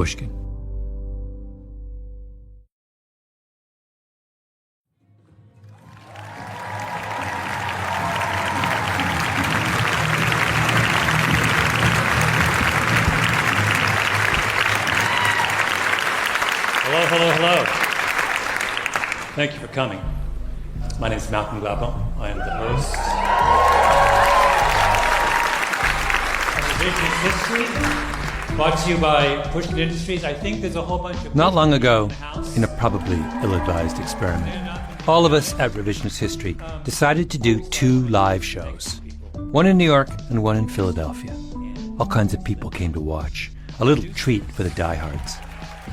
Pushkin. Hello. Thank you for coming. My name is Malcolm Gladwell. I am the host of Revisionist History, brought to you by Pushkin Industries. I think there's a whole bunch of... Not long ago, in a probably ill-advised experiment, all of us at Revisionist History decided to do 2 live shows. One in New York and one in Philadelphia. All kinds of people came to watch. A little treat for the diehards.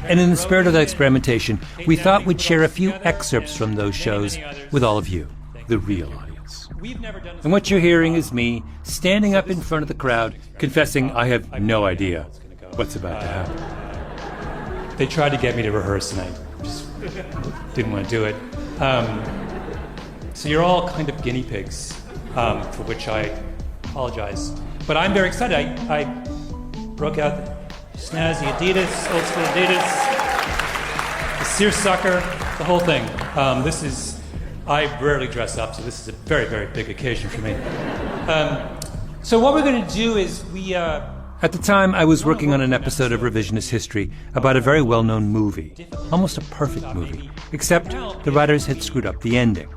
And in the spirit of that experimentation, we thought we'd share a few excerpts from those shows with all of you, the real audience. And what you're hearing is me standing up in front of the crowd, confessing I have no idea what's about to happen. They tried to get me to rehearse, and I just didn't want to do it. So you're all kind of guinea pigs, for which I apologize. But I'm very excited. I broke out snazzy Adidas, old school Adidas, the seersucker, the whole thing. I rarely dress up, so this is a very, very big occasion for me. So what we're going to do is At the time, I was working on an episode of Revisionist History about a very well-known movie. Almost a perfect movie, except the writers had screwed up the ending.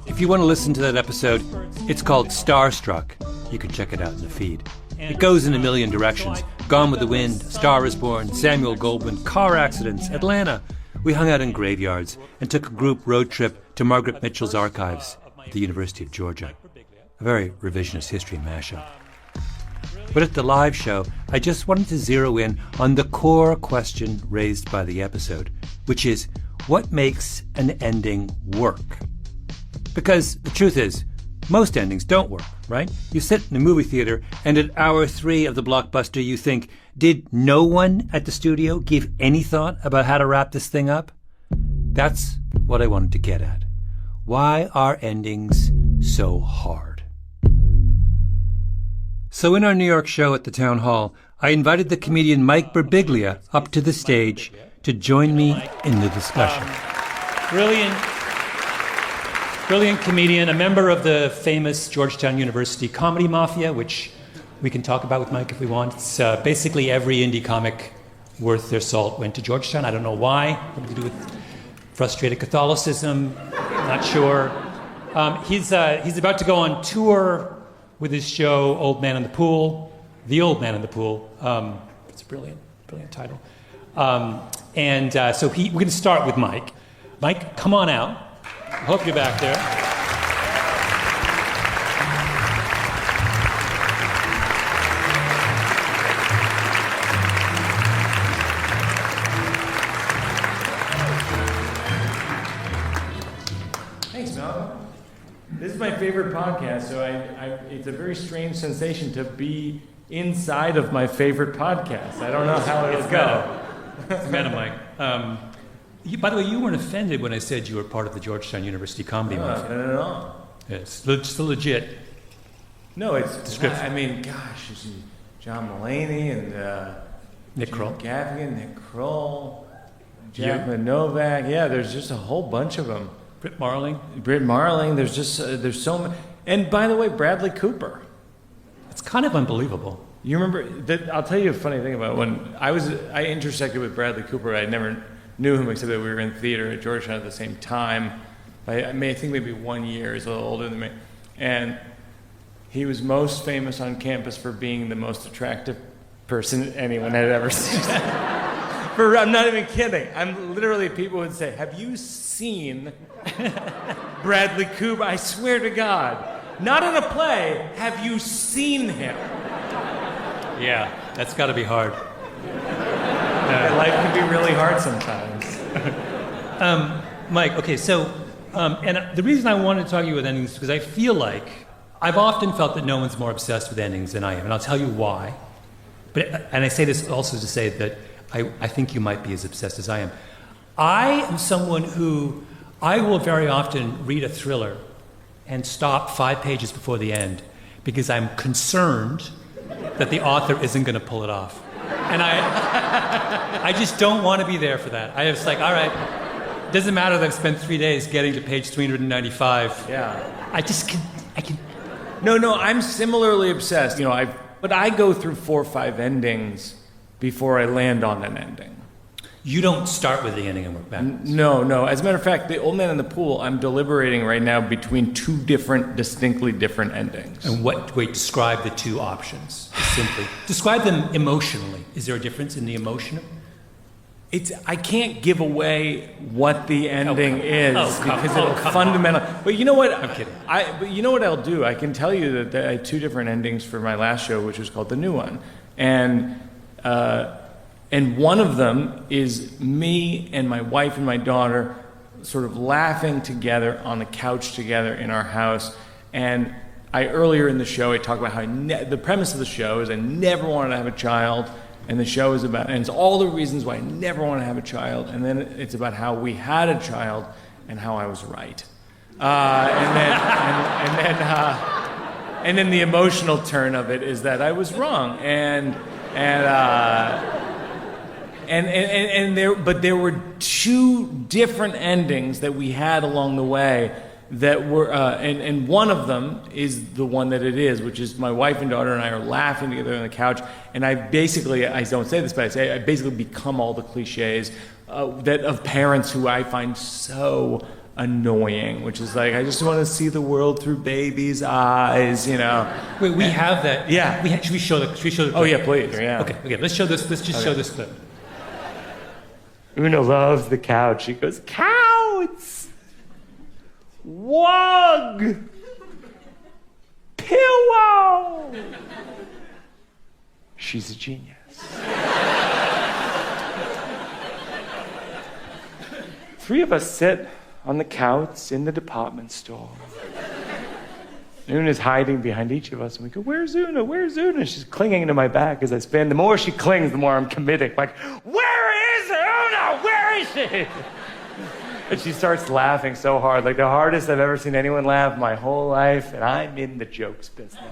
If you want to listen to that episode, it's called Starstruck. You can check it out in the feed. It goes in a million directions. Gone with the Wind, Star is Born, Samuel Goldwyn, car accidents, Atlanta. We hung out in graveyards and took a group road trip to Margaret Mitchell's archives at the University of Georgia. A very revisionist history mashup. But at the live show, I just wanted to zero in on the core question raised by the episode, which is, what makes an ending work? Because the truth is, most endings don't work, right? You sit in a movie theater, and at hour 3 of the blockbuster, you think, did no one at the studio give any thought about how to wrap this thing up? That's what I wanted to get at. Why are endings so hard? So in our New York show at the Town Hall, I invited the comedian Mike Birbiglia up to the stage to join me in the discussion. Brilliant comedian, a member of the famous Georgetown University comedy mafia, which we can talk about with Mike if we want. It's basically every indie comic worth their salt went to Georgetown. I don't know why. Something to do with frustrated Catholicism. Not sure. He's about to go on tour with his show Old Man in the Pool. The Old Man in the Pool. It's a brilliant title. So we're going to start with Mike. Mike, come on out. I hope you're back there. Thanks, Malcolm. This is my favorite podcast, so it's a very strange sensation to be inside of my favorite podcast. I don't know how it'll go. It's meta, Mike. By the way, you weren't offended when I said you were part of the Georgetown University comedy mafia. Not at all. It's legit. No, it's description. I mean, gosh, you see John Mulaney and Nick Kroll. Gaffigan, Nick Kroll, Jack Novak. Yeah, there's just a whole bunch of them. Britt Marling. There's just there's so many. And by the way, Bradley Cooper. It's kind of unbelievable. You remember that? I'll tell you a funny thing about when I intersected with Bradley Cooper. I never knew him except that we were in theater at Georgetown at the same time. I think maybe 1 year. He's a little older than me. And he was most famous on campus for being the most attractive person anyone had ever seen. I'm not even kidding. I'm literally, people would say, have you seen Bradley Cooper? I swear to God. Not in a play. Have you seen him? Yeah, that's got to be hard. Life can be really hard sometimes. Mike, okay, so, and the reason I wanted to talk to you with endings is because I feel like I've often felt that no one's more obsessed with endings than I am, and I'll tell you why. And I say this also to say that I think you might be as obsessed as I am. I am someone who, I will very often read a thriller and stop 5 pages before the end because I'm concerned that the author isn't going to pull it off. And I just don't want to be there for that. I was like, all right, it doesn't matter that I've spent 3 days getting to page 395. Yeah. I can. No, I'm similarly obsessed. But I go through 4 or 5 endings before I land on an ending. You don't start with the ending and work backwards. No. As a matter of fact, The Old Man in the Pool, I'm deliberating right now between 2 distinctly different endings. And describe the 2 options. Simply. Describe them emotionally. Is there a difference in the emotion? I can't give away what the ending is because it'll fundamentally. But you know what? I'm kidding. But you know what I'll do? I can tell you that I had 2 different endings for my last show, which was called The New One, and one of them is me and my wife and my daughter sort of laughing together on the couch together in our house. And earlier in the show, I talked about how the premise of the show is I never wanted to have a child. And the show is about, and it's all the reasons why I never want to have a child. And then it's about how we had a child and how I was right. And then the emotional turn of it is that I was wrong. But there were 2 different endings that we had along the way that were, and one of them is the one that it is, which is my wife and daughter and I are laughing together on the couch, and I don't say this, but I basically become all the cliches of parents who I find so annoying, which is like, I just want to see the world through baby's eyes, Wait, we have that. Yeah. Should we show the clip? Oh yeah, please. Yeah. Okay. Let's show this. Let's just show this clip. Una loves the couch. She goes, couch! Wug! Pillow! She's a genius. 3 of us sit on the couch in the department store. Una's hiding behind each of us, and we go, where's Una? Where's Una? She's clinging to my back as I spin. The more she clings, the more I'm committing. Like, where is Una? Where is she? And she starts laughing so hard, like the hardest I've ever seen anyone laugh my whole life, and I'm in the jokes business.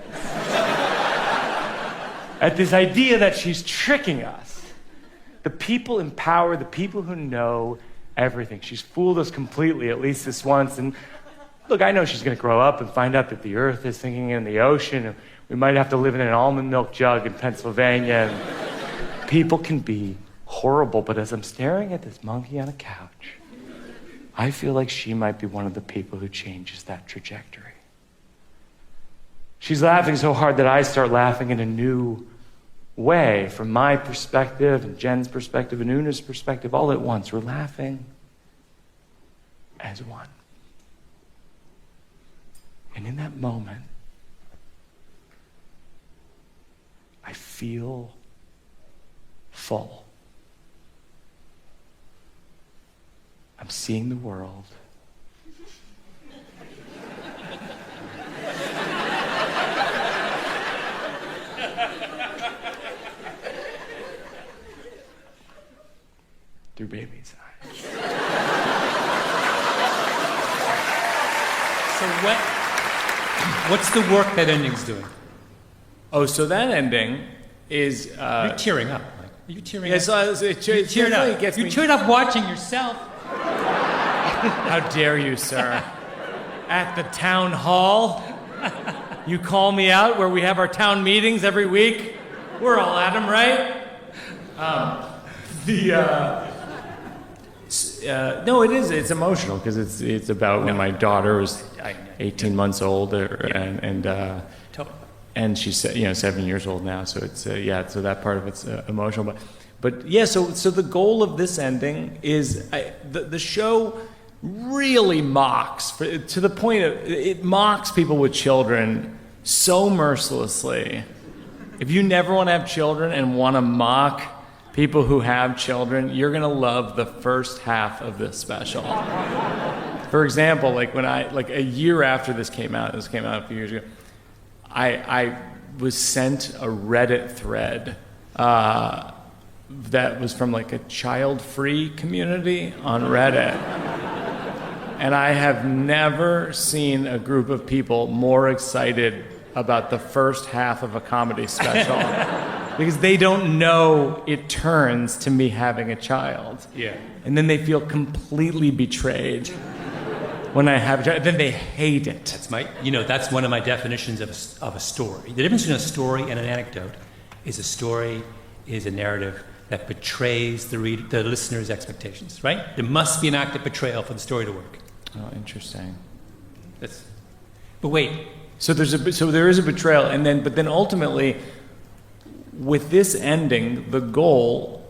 At this idea that she's tricking us. The people in power, the people who know everything. She's fooled us completely, at least this once. And look, I know she's going to grow up and find out that the earth is sinking in the ocean, and we might have to live in an almond milk jug in Pennsylvania. And people can be horrible, but as I'm staring at this monkey on a couch, I feel like she might be one of the people who changes that trajectory. She's laughing so hard that I start laughing in a new way, from my perspective and Jen's perspective and Una's perspective, all at once. We're laughing as one. And in that moment, I feel full. I'm seeing the world. Through baby's eyes. So what's the work that ending's doing? Oh, so that ending is... You're tearing up, Mike. Are you tearing yes, up? You're teared up watching yourself. How dare you, sir? At the town hall? You call me out where we have our town meetings every week? We're all at them, right? No, it is. It's emotional because it's about when my daughter was 18 months old, and she's 7 years old now. So it's so that part of it's emotional. But yeah. So the goal of this ending is the show really mocks to the point of it mocks people with children so mercilessly. If you never want to have children and want to mock people who have children, you're going to love the first half of this special. For example, when a year after this came out a few years ago, I was sent a Reddit thread that was from a child-free community on Reddit. And I have never seen a group of people more excited about the first half of a comedy special because they don't know it turns to me having a child. Yeah. And then they feel completely betrayed when I have a child. Then they hate it. That's one of my definitions of a story. The difference between a story and an anecdote is a story is a narrative that betrays the listener's expectations, right? There must be an act of betrayal for the story to work. Oh, interesting. But wait. So there is a betrayal, but then ultimately, with this ending, the goal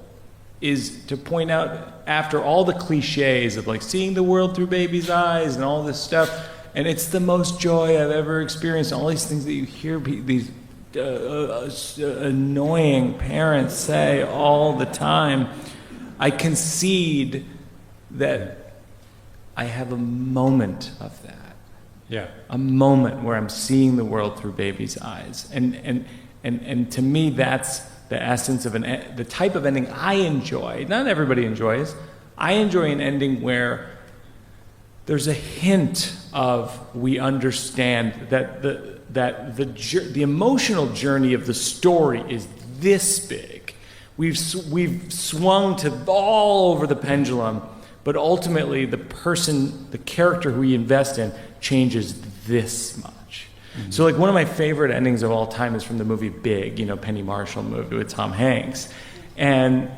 is to point out, after all the cliches of like seeing the world through baby's eyes and all this stuff, and it's the most joy I've ever experienced, all these things that you hear these annoying parents say all the time, I concede that I have a moment of that. Yeah. A moment where I'm seeing the world through baby's eyes. And to me, that's the essence of the type of ending I enjoy. Not everybody enjoys. I enjoy an ending where there's a hint of we understand that the emotional journey of the story is this big. We've swung to all over the pendulum, but ultimately the character who we invest in changes this much. Mm-hmm. So like one of my favorite endings of all time is from the movie Big, Penny Marshall movie with Tom Hanks. And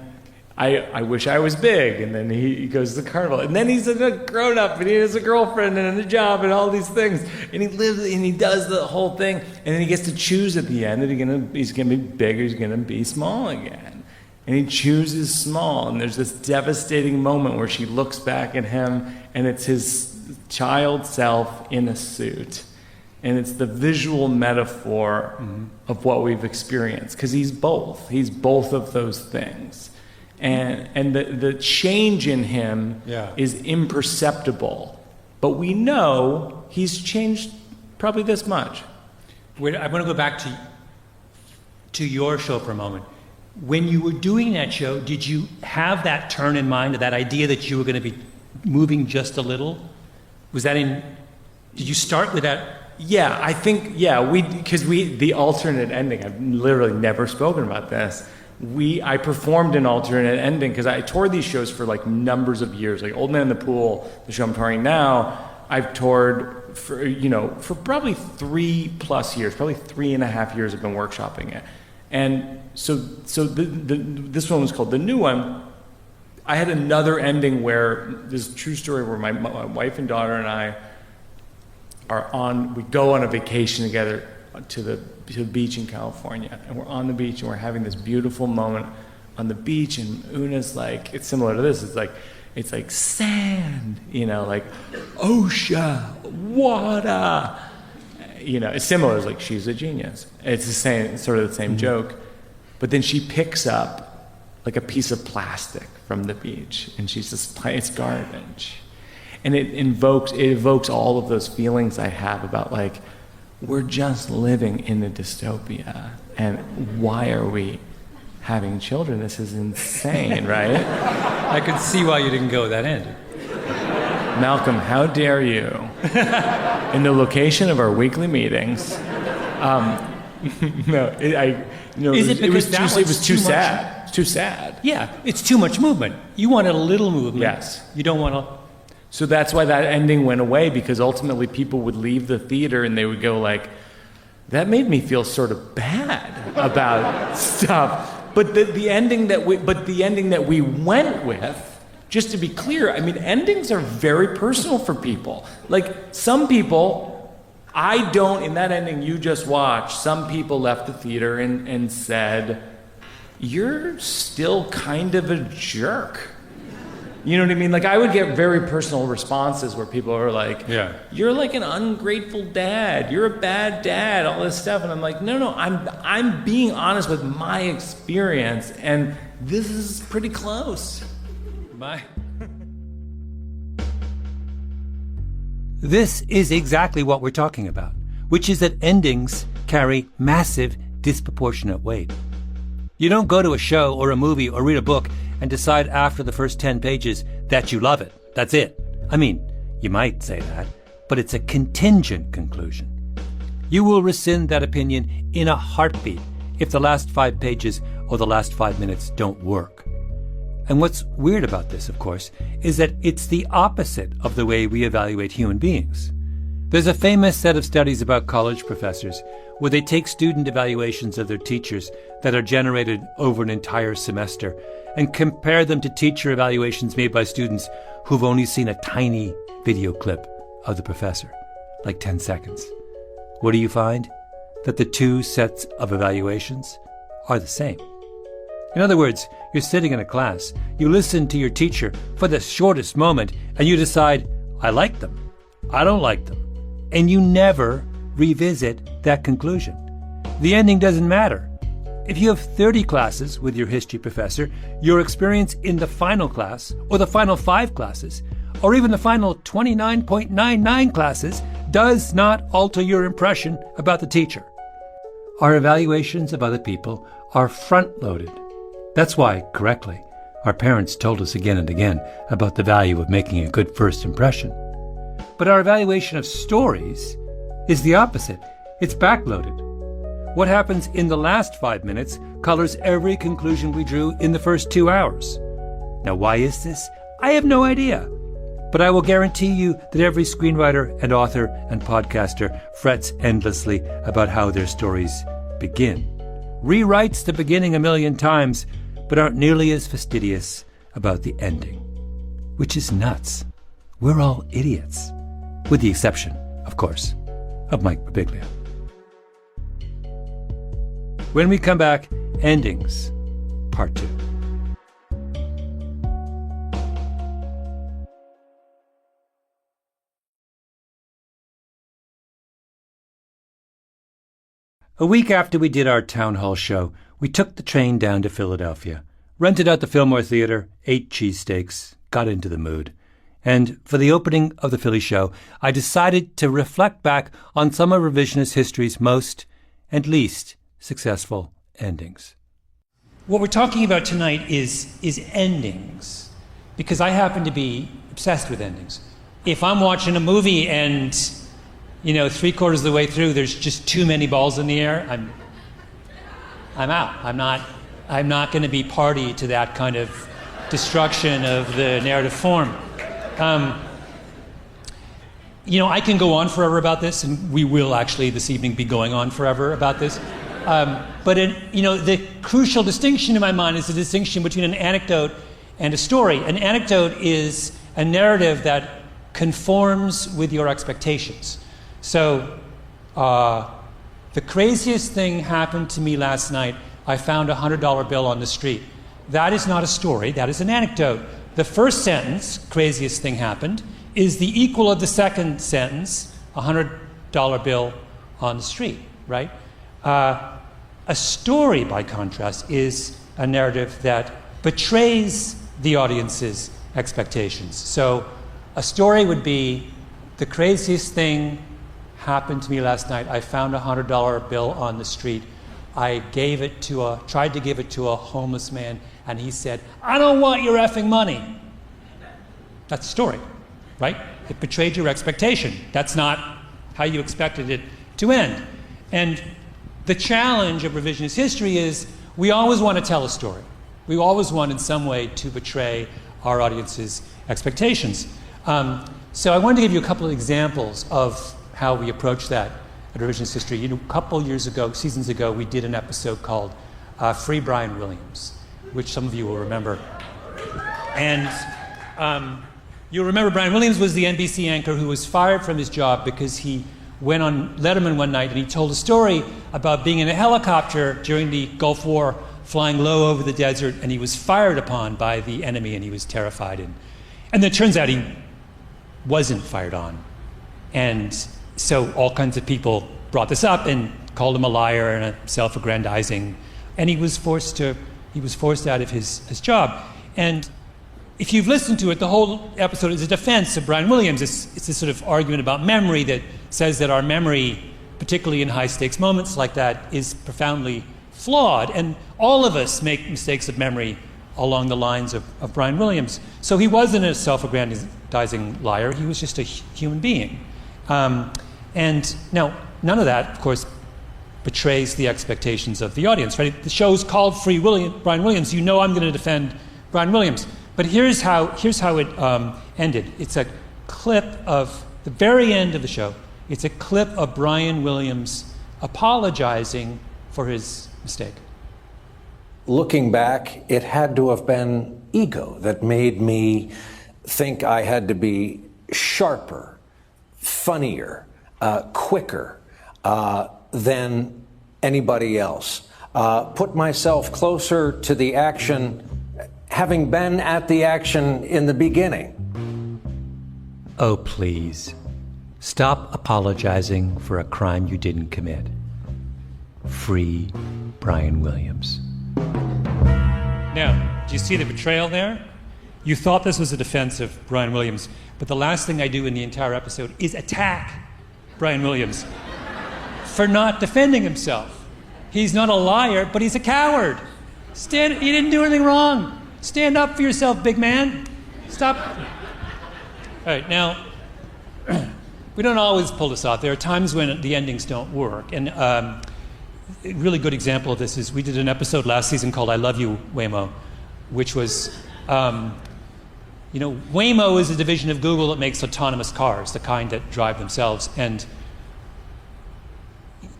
I wish I was big, and then he goes to the carnival, and then he's a grown-up, and he has a girlfriend and a job and all these things, and he lives and he does the whole thing, and then he gets to choose at the end that he's gonna be big or he's gonna be small again. And he chooses small, and there's this devastating moment where she looks back at him, and it's his child self in a suit. And it's the visual metaphor of what we've experienced, because he's both of those things. And the change in him is imperceptible. But we know he's changed probably this much. I want to go back to your show for a moment. When you were doing that show, did you have that turn in mind, that idea that you were going to be moving just a little? Did you start with that? Yeah, I think, the alternate ending, I've literally never spoken about this. I performed an alternate ending because I toured these shows for like numbers of years. Like Old Man in the Pool, the show I'm touring now, I've toured for probably 3+ years, probably 3.5 years I've been workshopping it. And so this one was called The New One. I had another ending where, this true story where my wife and daughter and I we go on a vacation together to the beach in California, and we're on the beach and we're having this beautiful moment on the beach, and Una's like, it's similar to this, it's like sand, like ocean, water, it's similar, it's like she's a genius. It's sort of the same joke, but then she picks up like a piece of plastic from the beach, and she's just it's garbage. And it evokes all of those feelings I have about like, we're just living in a dystopia, and why are we having children? This is insane, right? I could see why you didn't go with that end. Malcolm, how dare you? In the location of our weekly meetings. It was too sad. It's too sad. Yeah, it's too much movement. You wanted a little movement. Yes. You don't want to. So that's why that ending went away, because ultimately people would leave the theater and they would go like, that made me feel sort of bad about stuff. But the ending that we went with, just to be clear, I mean, endings are very personal for people. Like some people, in that ending you just watched, some people left the theater and said, you're still kind of a jerk. You know what I mean? Like I would get very personal responses where people are like, you're like an ungrateful dad. You're a bad dad, all this stuff. And I'm like, no, I'm being honest with my experience, and this is pretty close. This is exactly what we're talking about, which is that endings carry massive, disproportionate weight. You don't go to a show or a movie or read a book and decide after the first 10 pages that you love it. That's it. I mean, you might say that, but it's a contingent conclusion. You will rescind that opinion in a heartbeat if the last 5 pages or the last 5 minutes don't work. And what's weird about this, of course, is that it's the opposite of the way we evaluate human beings. There's a famous set of studies about college professors where they take student evaluations of their teachers that are generated over an entire semester and compare them to teacher evaluations made by students who've only seen a tiny video clip of the professor, like 10 seconds. What do you find? That the two sets of evaluations are the same. In other words, you're sitting in a class, you listen to your teacher for the shortest moment, and you decide, I like them, I don't like them, and you never revisit that conclusion. The ending doesn't matter. If you have 30 classes with your history professor, your experience in the final class, or the final 5 classes, or even the final 29.99 classes does not alter your impression about the teacher. Our evaluations of other people are front-loaded. That's why, correctly, our parents told us again and again about the value of making a good first impression. But our evaluation of stories is the opposite. It's backloaded. What happens in the last 5 minutes colors every conclusion we drew in the first 2 hours. Now, why is this? I have no idea. But I will guarantee you that every screenwriter and author and podcaster frets endlessly about how their stories begin. Rewrites the beginning a million times, but aren't nearly as fastidious about the ending. Which is nuts. We're all idiots. With the exception, of course, of Mike Birbiglia. When we come back, endings, part 2. A week after we did our town hall show, we took the train down to Philadelphia, rented out the Fillmore Theater, ate cheesesteaks, got into the mood. And for the opening of the Philly show, I decided to reflect back on some of revisionist history's most and least successful endings. What we're talking about tonight is endings, because I happen to be obsessed with endings. If I'm watching a movie and 3/4 of the way through, there's just too many balls in the air, I'm out. I'm not going to be party to that kind of destruction of the narrative form. I can go on forever about this, and we will actually this evening be going on forever about this. But the crucial distinction in my mind is the distinction between an anecdote and a story. An anecdote is a narrative that conforms with your expectations. So, the craziest thing happened to me last night. I found a $100 bill on the street. That is not a story, that is an anecdote. The first sentence, craziest thing happened, is the equal of the second sentence, a $100 bill on the street, right? A story, by contrast, is a narrative that betrays the audience's expectations. So, a story would be, the craziest thing happened to me last night. I found a $100 bill on the street. I tried to give it to a homeless man, and he said, "I don't want your effing money." That's a story, right? It betrayed your expectation. That's not how you expected it to end. And the challenge of revisionist history is we always want to tell a story. We always want in some way to betray our audience's expectations. So I wanted to give you a couple of examples of how we approach that at Revisionist History. A couple seasons ago, we did an episode called Free Brian Williams, which some of you will remember. And you'll remember Brian Williams was the NBC anchor who was fired from his job because he went on Letterman one night and he told a story about being in a helicopter during the Gulf War, flying low over the desert, and he was fired upon by the enemy and he was terrified. And then it turns out he wasn't fired on. And so all kinds of people brought this up and called him a liar and a self-aggrandizing, and he was forced out of his job. And if you've listened to it, the whole episode is a defense of Brian Williams. It's this sort of argument about memory that says that our memory, particularly in high-stakes moments like that, is profoundly flawed. And all of us make mistakes of memory along the lines of Brian Williams. So he wasn't a self-aggrandizing liar. He was just a human being. And now, none of that, of course, betrays the expectations of the audience, right? The show's called Brian Williams. You know I'm going to defend Brian Williams. But here's how it ended. It's a clip of the very end of the show. It's a clip of Brian Williams apologizing for his mistake. Looking back, it had to have been ego that made me think I had to be sharper, funnier, quicker than anybody else. Put myself closer to the action, having been at the action in the beginning. Oh, please. Stop apologizing for a crime you didn't commit. Free Brian Williams. Now, do you see the betrayal there? You thought this was a defense of Brian Williams, but the last thing I do in the entire episode is attack Brian Williams for not defending himself. He's not a liar, but he's a coward. He didn't do anything wrong. Stand up for yourself, big man. Stop. All right, now, we don't always pull this off. There are times when the endings don't work. And a really good example of this is we did an episode last season called I Love You, Waymo, which was, Waymo is a division of Google that makes autonomous cars, the kind that drive themselves. And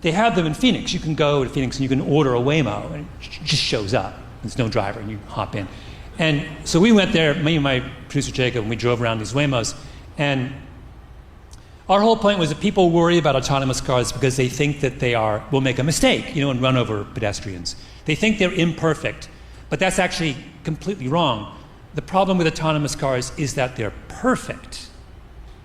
they have them in Phoenix. You can go to Phoenix and you can order a Waymo, and it just shows up. There's no driver, and you hop in. And so we went there, me and my producer Jacob, and we drove around these Waymos. And our whole point was that people worry about autonomous cars because they think that they will make a mistake, and run over pedestrians. They think they're imperfect, but that's actually completely wrong. The problem with autonomous cars is that they're perfect.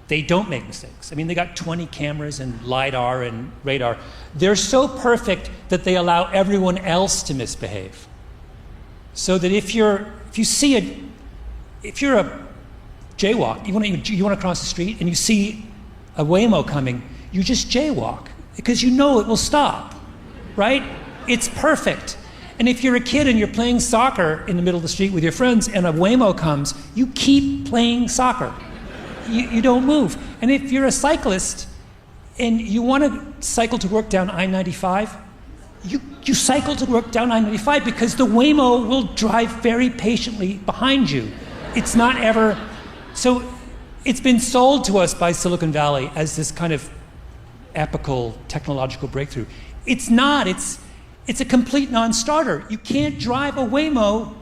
They don't make mistakes. I mean, they got 20 cameras and LiDAR and radar. They're so perfect that they allow everyone else to misbehave. So that if you're a jaywalk, you want to cross the street and you see a Waymo coming, you just jaywalk because you know it will stop, right? It's perfect. And if you're a kid and you're playing soccer in the middle of the street with your friends and a Waymo comes, you keep playing soccer. You don't move. And if you're a cyclist and you want to cycle to work down I-95, you cycle to work down I-95 because the Waymo will drive very patiently behind you. It's not ever... So it's been sold to us by Silicon Valley as this kind of epical technological breakthrough. It's not. It's a complete non-starter. You can't drive a Waymo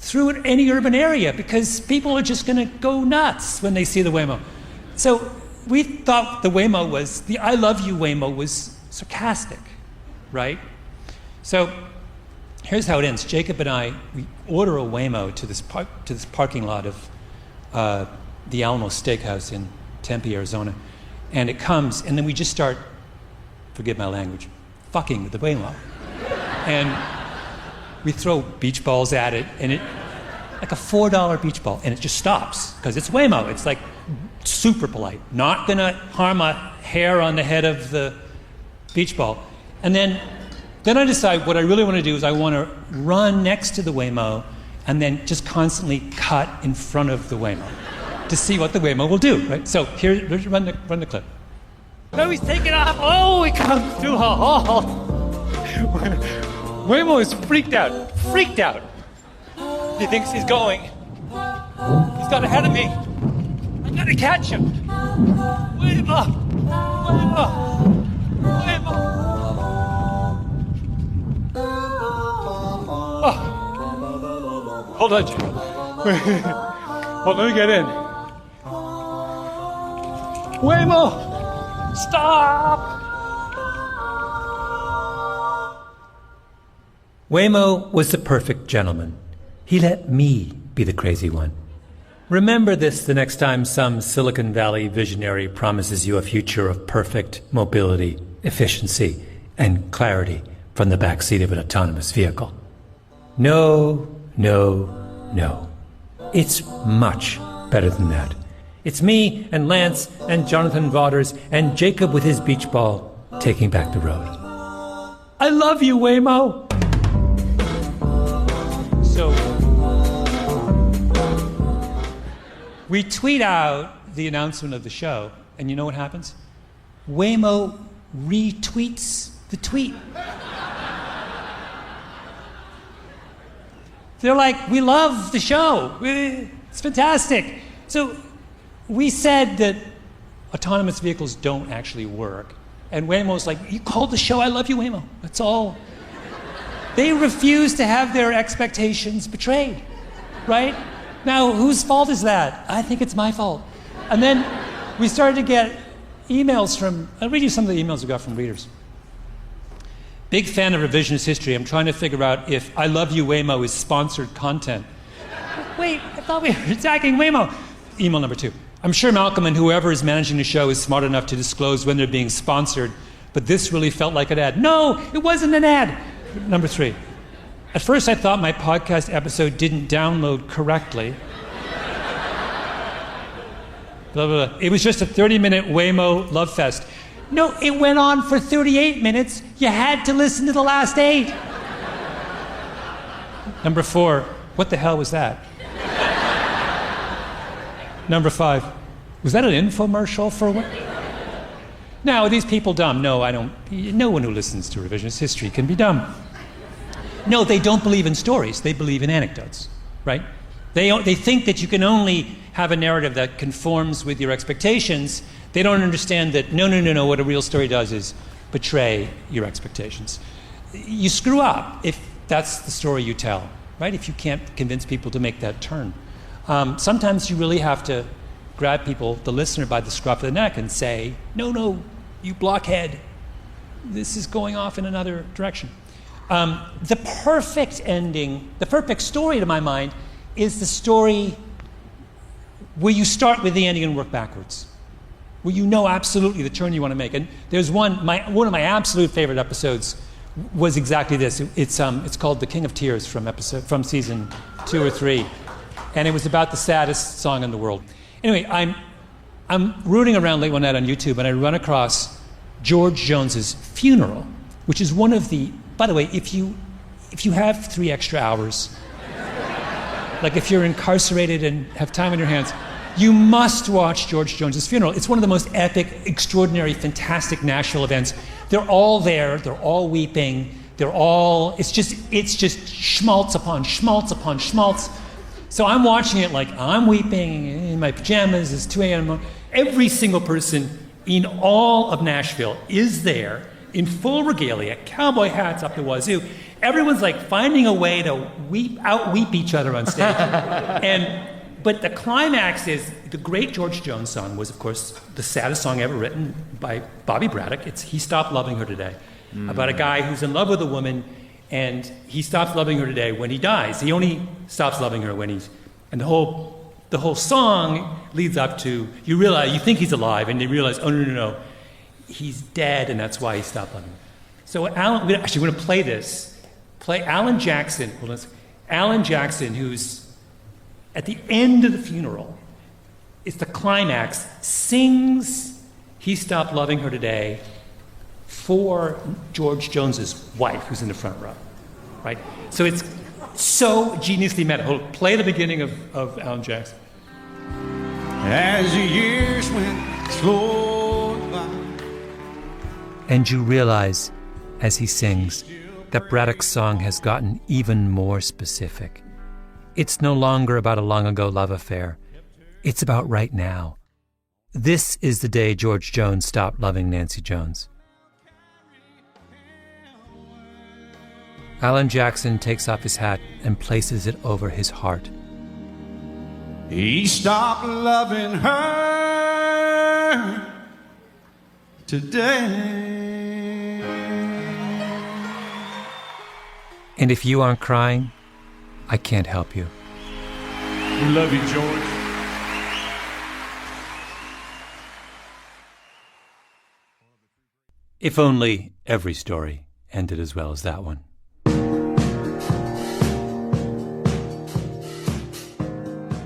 through any urban area because people are just going to go nuts when they see the Waymo. So we thought the I Love You Waymo was sarcastic, right? So here's how it ends. Jacob and I, we order a Waymo to this parking lot of the Alamo Steakhouse in Tempe, Arizona. And it comes, and then we just start, forgive my language, fucking with the Waymo. And we throw beach balls at it, and it, like a $4 beach ball, and it just stops, because it's Waymo. It's like super polite, not gonna harm a hair on the head of the beach ball. And then I decide what I really want to do is I want to run next to the Waymo and then just constantly cut in front of the Waymo to see what the Waymo will do, right? So here, run the clip. Now he's taking off. Oh, he comes through a hall. Waymo is freaked out. He thinks he's going. He's got ahead of me. I gotta catch him. Waymo. Oh. Hold on, Jim. Hold on, let me get in. Waymo! Stop! Waymo was the perfect gentleman. He let me be the crazy one. Remember this the next time some Silicon Valley visionary promises you a future of perfect mobility, efficiency, and clarity from the backseat of an autonomous vehicle. No. It's much better than that. It's me and Lance and Jonathan Vaughters and Jacob with his beach ball taking back the road. I love you, Waymo! So we tweet out the announcement of the show, and you know what happens? Waymo retweets the tweet. They're like, we love the show. It's fantastic. So we said that autonomous vehicles don't actually work. And Waymo's like, you called the show I Love You, Waymo. That's all. They refuse to have their expectations betrayed, right? Now, whose fault is that? I think it's my fault. And then we started to get emails from, I'll read you some of the emails we got from readers. Big fan of revisionist history. I'm trying to figure out if I Love You, Waymo is sponsored content. Wait, I thought we were attacking Waymo. Email number 2. I'm sure Malcolm and whoever is managing the show is smart enough to disclose when they're being sponsored, but this really felt like an ad. No, it wasn't an ad. Number 3. At first I thought my podcast episode didn't download correctly. Blah, blah, blah. It was just a 30-minute Waymo love fest. No, it went on for 38 minutes. You had to listen to the last 8. Number 4, what the hell was that? Number 5, was that an infomercial for what? Now, are these people dumb? No, I don't. No one who listens to revisionist history can be dumb. No, they don't believe in stories. They believe in anecdotes, right? They think that you can only have a narrative that conforms with your expectations. They don't understand that, no, what a real story does is betray your expectations. You screw up if that's the story you tell, right? If you can't convince people to make that turn. Sometimes you really have to grab people, the listener, by the scruff of the neck and say, no, you blockhead. This is going off in another direction. The perfect ending, the perfect story to my mind, is the story where you start with the ending and work backwards, where you know absolutely the turn you want to make. And there's one of my absolute favorite episodes was exactly this. It's called The King of Tears from season 2 or 3, and it was about the saddest song in the world. Anyway, I'm rooting around late one night on YouTube, and I run across George Jones's funeral, which is one of the. By the way, if you have 3 extra hours, like if you're incarcerated and have time on your hands, you must watch George Jones's funeral. It's one of the most epic, extraordinary, fantastic Nashville events. They're all there. They're all weeping. It's just schmaltz upon schmaltz upon schmaltz. So I'm watching it like I'm weeping in my pajamas. It's 2 a.m. Every single person in all of Nashville is there in full regalia, cowboy hats up the wazoo. Everyone's like finding a way to out-weep each other on stage. But the climax is, the great George Jones song was, of course, the saddest song ever written by Bobby Braddock. It's He Stopped Loving Her Today, about a guy who's in love with a woman, and he stops loving her today when he dies. He only stops loving her when he's... And the whole song leads up to, you think he's alive, and you realize, oh, no, he's dead, and that's why he stopped loving her. So we're going to play this. Play Alan Jackson. Alan Jackson, who's at the end of the funeral, it's the climax, sings He Stopped Loving Her Today for George Jones's wife, who's in the front row, right? So it's so geniusly meta. Hold, play the beginning of Alan Jackson. As the years went slowly by. And you realize, as he sings, that Braddock's song has gotten even more specific. It's no longer about a long-ago love affair. It's about right now. This is the day George Jones stopped loving Nancy Jones. Alan Jackson takes off his hat and places it over his heart. He stopped loving her today. And if you aren't crying, I can't help you. We love you, George. If only every story ended as well as that one.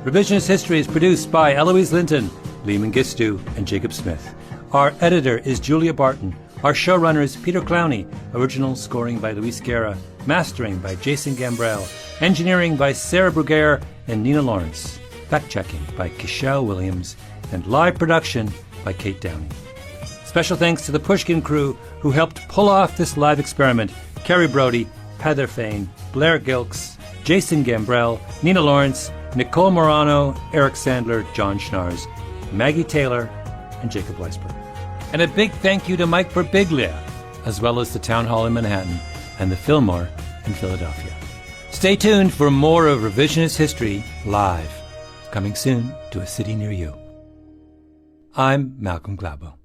Revisionist History is produced by Eloise Linton, Lee Mengistu, and Jacob Smith. Our editor is Julia Barton. Our showrunner is Peter Clowney. Original scoring by Luis Guerra. Mastering by Jason Gambrell. Engineering by Sarah Bruguiere and Nina Lawrence. Fact-checking by Kishelle Williams. And live production by Kate Downey. Special thanks to the Pushkin crew who helped pull off this live experiment. Kerry Brody, Heather Fain, Blair Gilks, Jason Gambrell, Nina Lawrence, Nicole Morano, Eric Sandler, John Schnars, Maggie Taylor, and Jacob Weisberg. And a big thank you to Mike Birbiglia, as well as the Town Hall in Manhattan and the Fillmore in Philadelphia. Stay tuned for more of Revisionist History live, coming soon to a city near you. I'm Malcolm Gladwell.